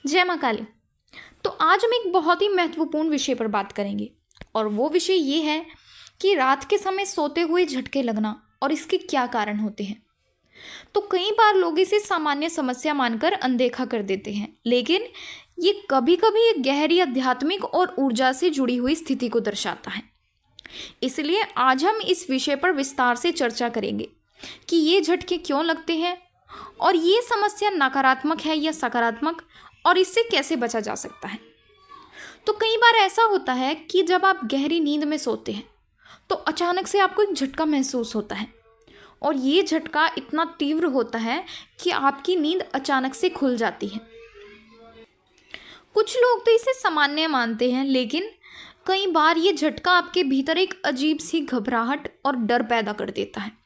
जय माँ काली। तो आज हम एक बहुत ही महत्वपूर्ण विषय पर बात करेंगे और वो विषय ये है कि रात के समय सोते हुए झटके लगना और इसके क्या कारण होते हैं। तो कई बार लोग इसे सामान्य समस्या मानकर अनदेखा कर देते हैं, लेकिन ये कभी कभी एक गहरी आध्यात्मिक और ऊर्जा से जुड़ी हुई स्थिति को दर्शाता है। इसलिए आज हम इस विषय पर विस्तार से चर्चा करेंगे कि ये झटके क्यों लगते हैं और ये समस्या नकारात्मक है या सकारात्मक, और इससे कैसे बचा जा सकता है। तो कई बार ऐसा होता है कि जब आप गहरी नींद में सोते हैं तो अचानक से आपको एक झटका महसूस होता है और ये झटका इतना तीव्र होता है कि आपकी नींद अचानक से खुल जाती है। कुछ लोग तो इसे सामान्य मानते हैं, लेकिन कई बार ये झटका आपके भीतर एक अजीब सी घबराहट और डर पैदा कर देता है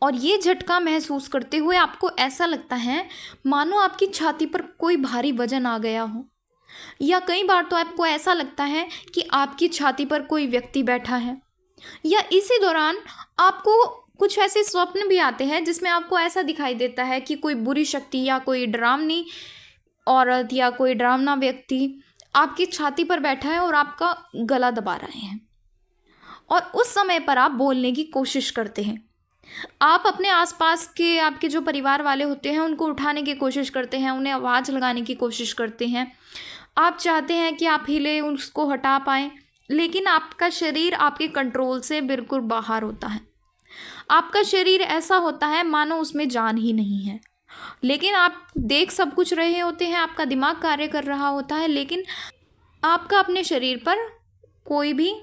और ये झटका महसूस करते हुए आपको ऐसा लगता है मानो आपकी छाती पर कोई भारी वजन आ गया हो, या कई बार तो आपको ऐसा लगता है कि आपकी छाती पर कोई व्यक्ति बैठा है, या इसी दौरान आपको कुछ ऐसे स्वप्न भी आते हैं जिसमें आपको ऐसा दिखाई देता है कि कोई बुरी शक्ति या कोई डरावनी औरत या कोई डरावना व्यक्ति आपकी छाती पर बैठा है और आपका गला दबा रहे हैं और उस समय पर आप बोलने की कोशिश करते हैं। आप अपने आसपास के आपके जो परिवार वाले होते हैं उनको उठाने की कोशिश करते हैं, उन्हें आवाज़ लगाने की कोशिश करते हैं। आप चाहते हैं कि आप हिले उसको हटा पाएँ, लेकिन आपका शरीर आपके कंट्रोल से बिल्कुल बाहर होता है। आपका शरीर ऐसा होता है मानो उसमें जान ही नहीं है, लेकिन आप देख सब कुछ रहे होते हैं, आपका दिमाग कार्य कर रहा होता है, लेकिन आपका अपने शरीर पर कोई भी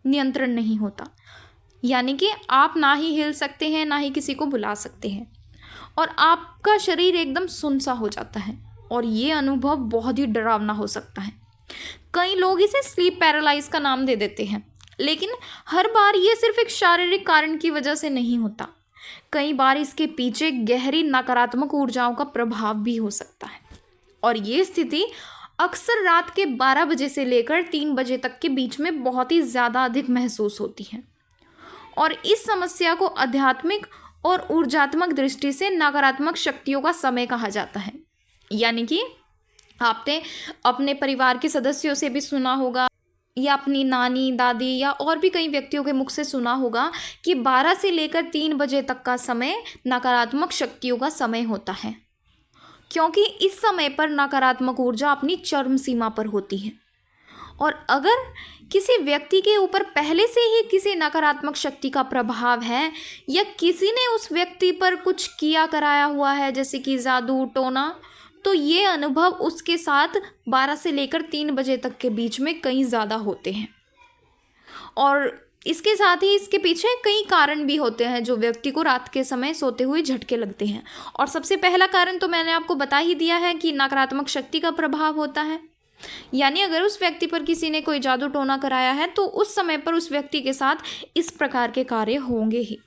नियंत्रण नहीं होता। यानी कि आप ना ही हिल सकते हैं, ना ही किसी को बुला सकते हैं और आपका शरीर एकदम सुन सा हो जाता है और ये अनुभव बहुत ही डरावना हो सकता है। कई लोग इसे स्लीप पैरालाइज का नाम दे देते हैं, लेकिन हर बार ये सिर्फ एक शारीरिक कारण की वजह से नहीं होता। कई बार इसके पीछे गहरी नकारात्मक ऊर्जाओं का प्रभाव भी हो सकता है और ये स्थिति अक्सर रात के 12 बजे से लेकर 3 बजे तक के बीच में बहुत ही ज़्यादा अधिक महसूस होती है और इस समस्या को आध्यात्मिक और ऊर्जात्मक दृष्टि से नकारात्मक शक्तियों का समय कहा जाता है। यानी कि आपने अपने परिवार के सदस्यों से भी सुना होगा या अपनी नानी दादी या और भी कई व्यक्तियों के मुख से सुना होगा कि 12 से लेकर 3 बजे तक का समय नकारात्मक शक्तियों का समय होता है, क्योंकि इस समय पर नकारात्मक ऊर्जा अपनी चरम सीमा पर होती है और अगर किसी व्यक्ति के ऊपर पहले से ही किसी नकारात्मक शक्ति का प्रभाव है या किसी ने उस व्यक्ति पर कुछ किया कराया हुआ है, जैसे कि जादू टोना, तो ये अनुभव उसके साथ 12 से लेकर 3 बजे तक के बीच में कहीं ज़्यादा होते हैं। और इसके साथ ही इसके पीछे कई कारण भी होते हैं जो व्यक्ति को रात के समय सोते हुए झटके लगते हैं। और सबसे पहला कारण तो मैंने आपको बता ही दिया है कि नकारात्मक शक्ति का प्रभाव होता है। यानी अगर उस व्यक्ति पर किसी ने कोई जादू टोना कराया है तो उस समय पर उस व्यक्ति के साथ इस प्रकार के कार्य होंगे ही।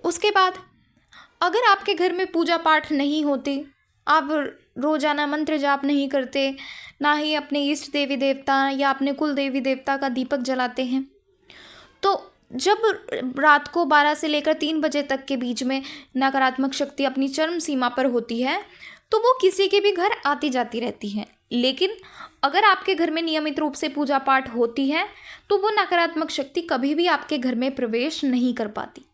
उसके बाद अगर आपके घर में पूजा पाठ नहीं होते, आप रोजाना मंत्र जाप नहीं करते, ना ही अपने इष्ट देवी देवता या अपने कुल देवी देवता का दीपक जलाते हैं, तो जब रात को 12 से लेकर 3 बजे तक के बीच में नकारात्मक शक्ति अपनी चरम सीमा पर होती है तो वो किसी के भी घर आती जाती रहती है। लेकिन अगर आपके घर में नियमित रूप से पूजा पाठ होती है तो वो नकारात्मक शक्ति कभी भी आपके घर में प्रवेश नहीं कर पाती।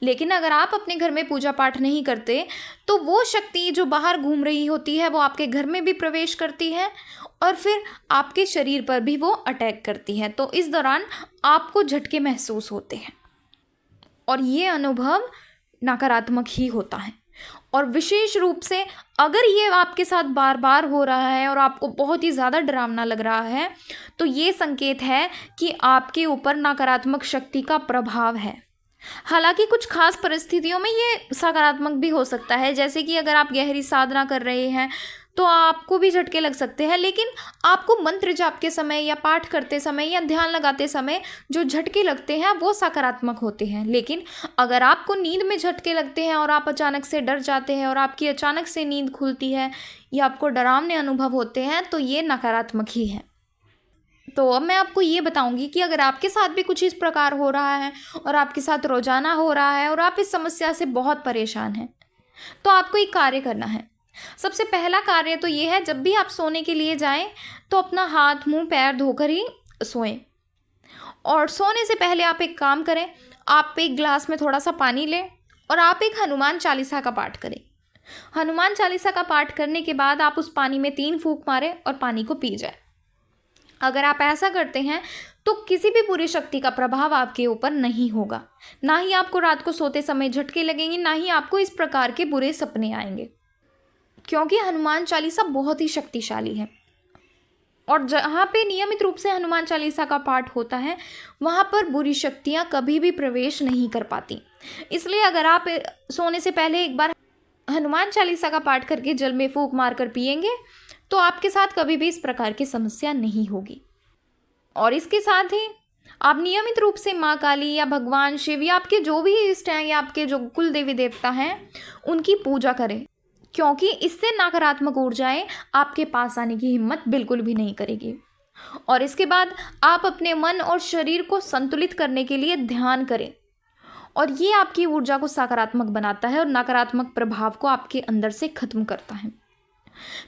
लेकिन अगर आप अपने घर में पूजा पाठ नहीं करते तो वो शक्ति जो बाहर घूम रही होती है वो आपके घर में भी प्रवेश करती है और फिर आपके शरीर पर भी वो अटैक करती है। तो इस दौरान आपको झटके महसूस होते हैं और ये अनुभव नकारात्मक ही होता है। और विशेष रूप से अगर ये आपके साथ बार बार हो रहा है और आपको बहुत ही ज़्यादा डरावना लग रहा है तो ये संकेत है कि आपके ऊपर नकारात्मक शक्ति का प्रभाव है। हालांकि कुछ खास परिस्थितियों में ये सकारात्मक भी हो सकता है, जैसे कि अगर आप गहरी साधना कर रहे हैं तो आपको भी झटके लग सकते हैं, लेकिन आपको मंत्र जाप के समय या पाठ करते समय या ध्यान लगाते समय जो झटके लगते हैं वो सकारात्मक होते हैं। लेकिन अगर आपको नींद में झटके लगते हैं और आप अचानक से डर जाते हैं और आपकी अचानक से नींद खुलती है या आपको डरावने अनुभव होते हैं तो ये नकारात्मक ही है। तो अब मैं आपको ये बताऊंगी कि अगर आपके साथ भी कुछ इस प्रकार हो रहा है और आपके साथ रोजाना हो रहा है और आप इस समस्या से बहुत परेशान हैं तो आपको एक कार्य करना है। सबसे पहला कार्य तो ये है, जब भी आप सोने के लिए जाएं तो अपना हाथ मुंह पैर धोकर ही सोएं। और सोने से पहले आप एक काम करें, आप एक ग्लास में थोड़ा सा पानी लें और आप एक हनुमान चालीसा का पाठ करें। हनुमान चालीसा का पाठ करने के बाद आप उस पानी में 3 फूंक मारें और पानी को पी जाए। अगर आप ऐसा करते हैं तो किसी भी बुरी शक्ति का प्रभाव आपके ऊपर नहीं होगा, ना ही आपको रात को सोते समय झटके लगेंगे, ना ही आपको इस प्रकार के बुरे सपने आएंगे, क्योंकि हनुमान चालीसा बहुत ही शक्तिशाली है। और जहाँ पे नियमित रूप से हनुमान चालीसा का पाठ होता है वहाँ पर बुरी शक्तियाँ कभी भी प्रवेश नहीं कर पाती। इसलिए अगर आप सोने से पहले एक बार हनुमान चालीसा का पाठ करके जल में फूंक मारकर पिएंगे तो आपके साथ कभी भी इस प्रकार की समस्या नहीं होगी। और इसके साथ ही आप नियमित रूप से माँ काली या भगवान शिव या आपके जो भी इष्ट हैं या आपके जो कुल देवी देवता हैं उनकी पूजा करें, क्योंकि इससे नकारात्मक ऊर्जाएं आपके पास आने की हिम्मत बिल्कुल भी नहीं करेगी। और इसके बाद आप अपने मन और शरीर को संतुलित करने के लिए ध्यान करें, और ये आपकी ऊर्जा को सकारात्मक बनाता है और नकारात्मक प्रभाव को आपके अंदर से खत्म करता है।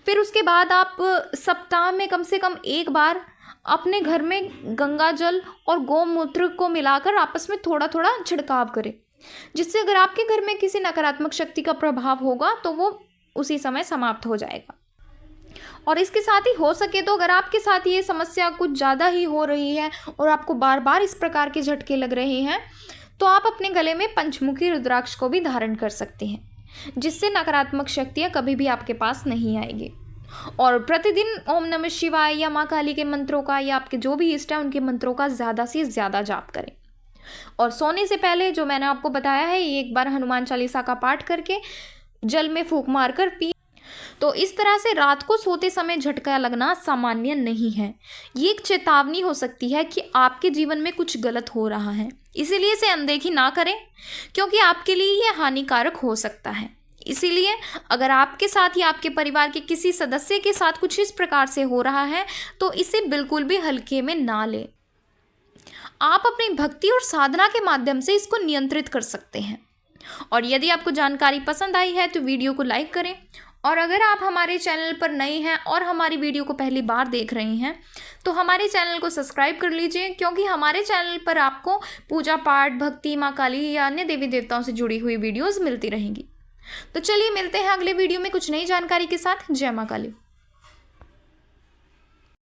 फिर उसके बाद आप सप्ताह में कम से कम एक बार अपने घर में गंगा जल और गौमूत्र को मिलाकर आपस में थोड़ा थोड़ा छिड़काव करें, जिससे अगर आपके घर में किसी नकारात्मक शक्ति का प्रभाव होगा तो वो उसी समय समाप्त हो जाएगा। और इसके साथ ही हो सके तो अगर आपके साथ ये समस्या कुछ ज़्यादा ही हो रही है और आपको बार बार इस प्रकार के झटके लग रहे हैं तो आप अपने गले में पंचमुखी रुद्राक्ष को भी धारण कर सकते हैं, जिससे नकारात्मक शक्तियाँ कभी भी आपके पास नहीं आएगी। और प्रतिदिन ओम नमः शिवाय या माँ काली के मंत्रों का या आपके जो भी इष्ट है उनके मंत्रों का ज़्यादा से ज़्यादा जाप करें। और सोने से पहले जो मैंने आपको बताया है, एक बार हनुमान चालीसा का पाठ करके जल में फूंक मारकर पी। तो इस तरह से रात को सोते समय झटका लगना सामान्य नहीं है, ये एक चेतावनी हो सकती है कि आपके जीवन में कुछ गलत हो रहा है। इसीलिए इसे अनदेखी ना करें, क्योंकि आपके लिए यह हानिकारक हो सकता है। इसीलिए अगर आपके साथ या आपके परिवार के किसी सदस्य के साथ कुछ इस प्रकार से हो रहा है तो इसे बिल्कुल भी हल्के में ना लें। आप अपनी भक्ति और साधना के माध्यम से इसको नियंत्रित कर सकते हैं। और यदि आपको जानकारी पसंद आई है तो वीडियो को लाइक करें, और अगर आप हमारे चैनल पर नए हैं और हमारी वीडियो को पहली बार देख रहे हैं तो हमारे चैनल को सब्सक्राइब कर लीजिए, क्योंकि हमारे चैनल पर आपको पूजा पाठ, भक्ति, माँ काली या अन्य देवी देवताओं से जुड़ी हुई वीडियोज़ मिलती रहेंगी। तो चलिए मिलते हैं अगले वीडियो में कुछ नई जानकारी के साथ। जय माँ काली।